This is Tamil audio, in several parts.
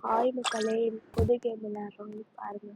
ஹாய் மக்களே, புது கேம் விளையாடுறோம் பாருங்க.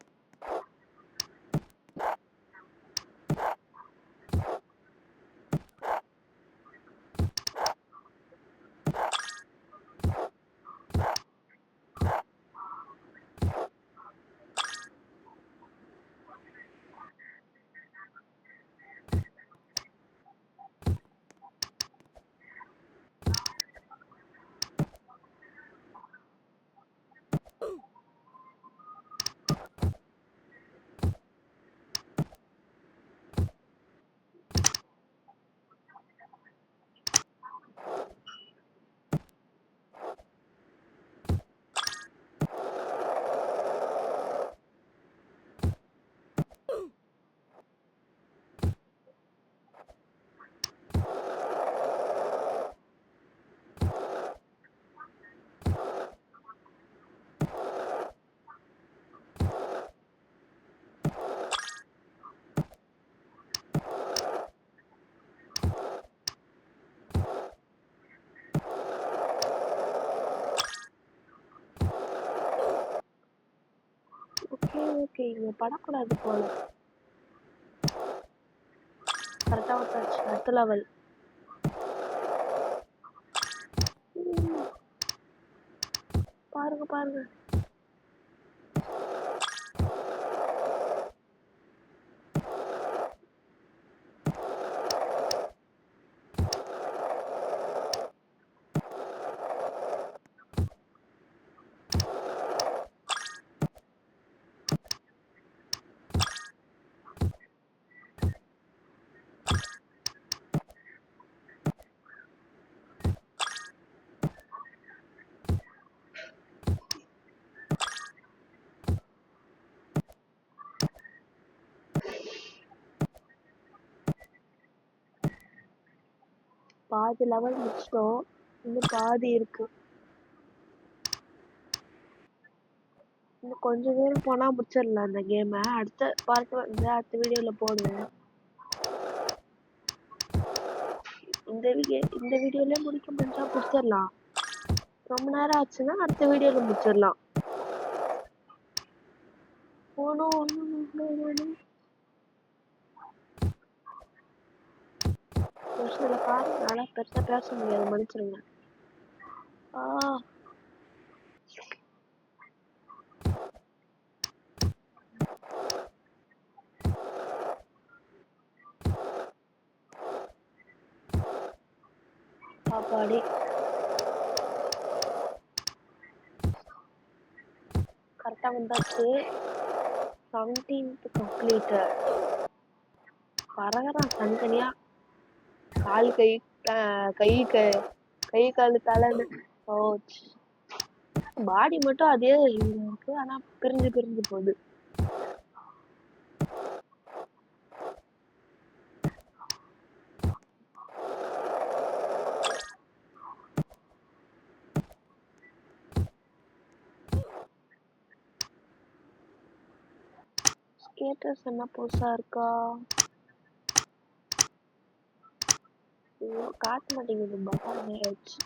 ஓகே இங்க படக்கூடாது போல. கரெக்டா வந்தாச்சு. அடுத்த லெவல். பாருங்க பாதி லெவல் முடிச்சிட்டோம். இன்னும் பாதி இருக்கு. இன்னும் கொஞ்ச தூரம் போனா முடிச்சிடலாம் இந்த கேமை. அடுத்த பார்ட் வந்து அடுத்த வீடியோல போடுவேன். இந்த வீடியோல முடிக்க முடிஞ்சா முடிச்சிடலாம். ரொம்ப நேரம் ஆச்சுன்னா அடுத்த வீடியோல முடிச்சிடலாம். சில காரணங்களால பெருசா பேச முடியாது, மன்னிச்சிருங்க. பாப்பாடி கரெக்டா வந்தாச்சு. 17th completed. பரவாயில்ல, தனித்தனியா கால் கை கால் தலைன்னு பாடி மட்டும் அதே இருக்கு, ஆனா பிரிஞ்சு போகுது. ஸ்கேட்டர்ஸ் என்ன புதுசா இருக்கா? காட்ட மாட்டேங்குது, பட்டன் ஆயிடுச்சு.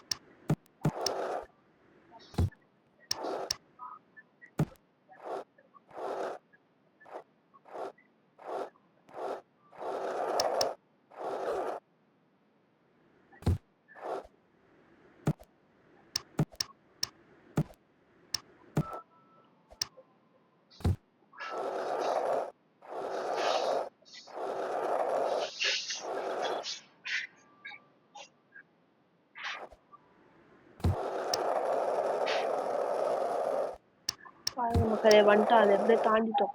பாருங்க மக்களே, வந்துட்டோம். அதை எப்படியே தாண்டிட்டோம்.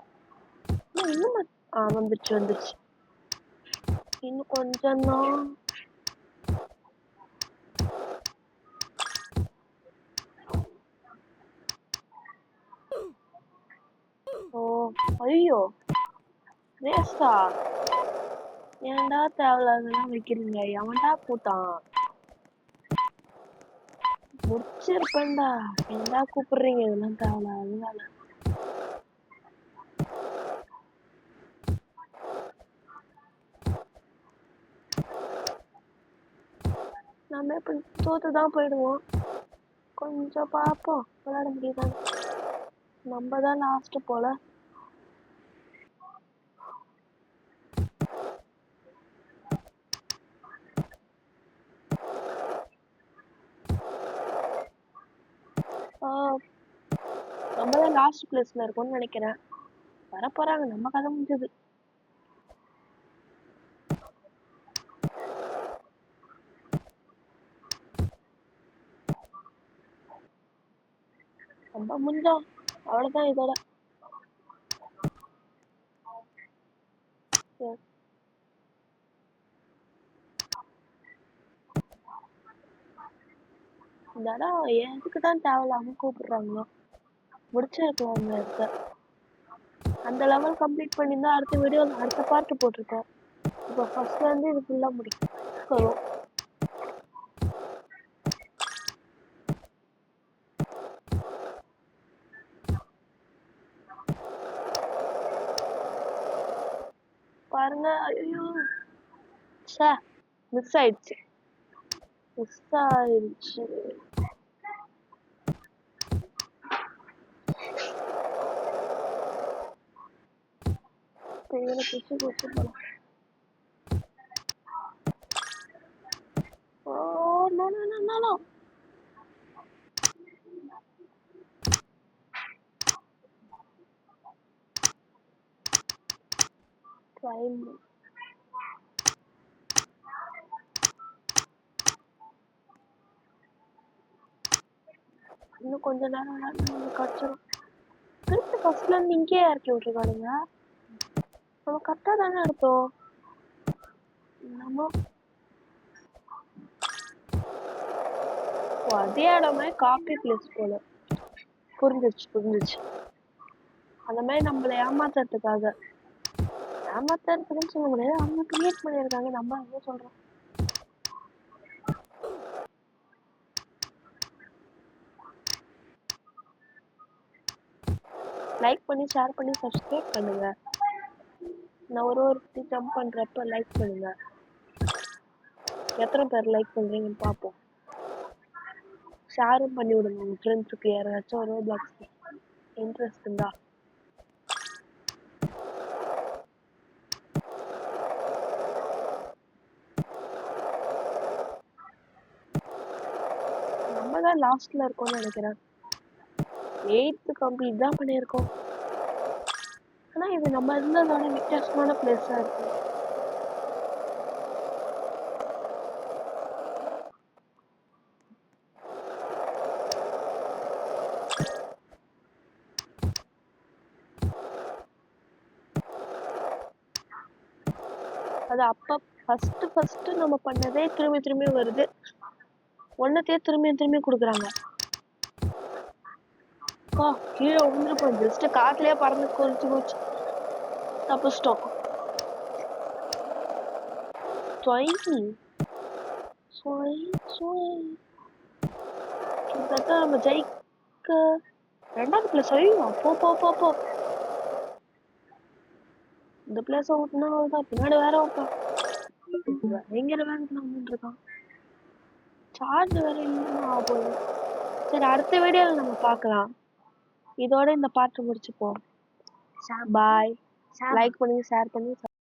இன்னும் வந்துருச்சு. இன்னும் கொஞ்சம் தான். ஐயோ வேஸ்டா, ஏன்டா தேவையில்லாதெல்லாம் வைக்கிறீங்க? எவன்டா போட்டான்? முடிச்சிருப்பேன்டா, ஏன்டா கூப்பிடுறீங்க? இதெல்லாம் தேவையில்லாத. நம்ம இப்ப தோத்துதான் போயிடுவோம். கொஞ்சம் பார்ப்போம், விளையாட முடியுதா. நம்ம தான் லாஸ்ட் போல. நம்ம தான் லாஸ்ட் பிளேஸ்ல இருக்கோம்னு நினைக்கிறேன். வரப்போறாங்க, நம்ம கதை முடிஞ்சது. நம்ம முடிஞ்சோம், அவ்வளவுதான் இதோட. இந்த இடம் எதுக்கு தான் தேவையில்லாம கூப்பிடுறாங்களோ. முடிச்சிருக்கலாம் அந்த இடத்த. அந்த லெவல் கம்ப்ளீட் பண்ணியிருந்தா அடுத்த வீடியோ அடுத்த பார்ட் போட்டிருக்கேன். இப்போ ஃபர்ஸ்ட்ல இருந்து இது ஃபுல்லா முடிக்கணும். பாருங்க, ஐயோ சார் மிஸ் ஆயிடுச்சு. பேரை பிடிச்சி கொடுத்து போலாம். Oh no no no no no. Time இன்னும் கொஞ்ச நேரம் நமக்கு கிடைச்சிடும். திருப்பி ஃபர்ஸ்ட்ல இருந்து இங்கேயே இறக்கி விட்டுருக்கானுங்க. நம்ம கரெக்டா தானே எடுத்தோம். நம்ம அதே இடமே காப்பி பிளேஸ் போல. புரிஞ்சிச்சு. அந்த மாதிரி நம்மளை ஏமாத்துறதுக்காக, ஏமாத்துறதுக்குன்னு சொல்ல முடியாது, அவங்க கிரியேட் பண்ணியிருக்காங்க. நம்ம என்ன சொல்றோம். லைக் பண்ணி ஷேர் பண்ணி சப்ஸ்கிரைப் பண்ணுங்க. நான் ஒரு ஜம்ப் பண்றப்ப லைக் பண்ணுங்க. எத்தனை பேர் லைக் பண்றீங்கன்னு பார்ப்போம். ஷேரும் பண்ணி விடுங்க உங்க ஃப்ரெண்ட்ஸுக்கு. யாராச்சும் ஒரு பாக்ஸ் இன்ட்ரெஸ்ட் இருந்தா. நம்ம தான் லாஸ்ட்ல இருக்கோம்னு நினைக்கிறேன். 8th கம்ப்ளீட் தான் பண்ணியிருக்கோம். ஆனா இது நம்ம இருந்ததோட வித்தியாசமான பிளேஸா இருக்கு. அது அப்ப ஃபர்ஸ்ட் நம்ம பண்ணதே திரும்பி வருது. ஒன்னத்தையே திரும்பி கொடுக்குறாங்க. கீழே விழுந்துருப்போம். ஜஸ்ட் காட்டுலயே பறந்து கொதிச்சு போச்சு. தப்பிச்சிட்டோம். நம்ம ஜெயிக்க 2வது பிளேஸ். ஐயோ போ. இந்த பிளேஸ விட்டுனா அவ்வளவுதான். பின்னாடி வேற ஒருத்தான் பயங்கர வேகத்துல வந்துட்டு இருக்கான். சார்ஜ் வேற இல்லைன்னா போகுது. சரி, அடுத்த வீடியோல நம்ம பார்க்கலாம். இதோட இந்த பாட்டு முடிச்சுப்போம். பாய். லைக் பண்ணுங்க, ஷேர் பண்ணுங்க.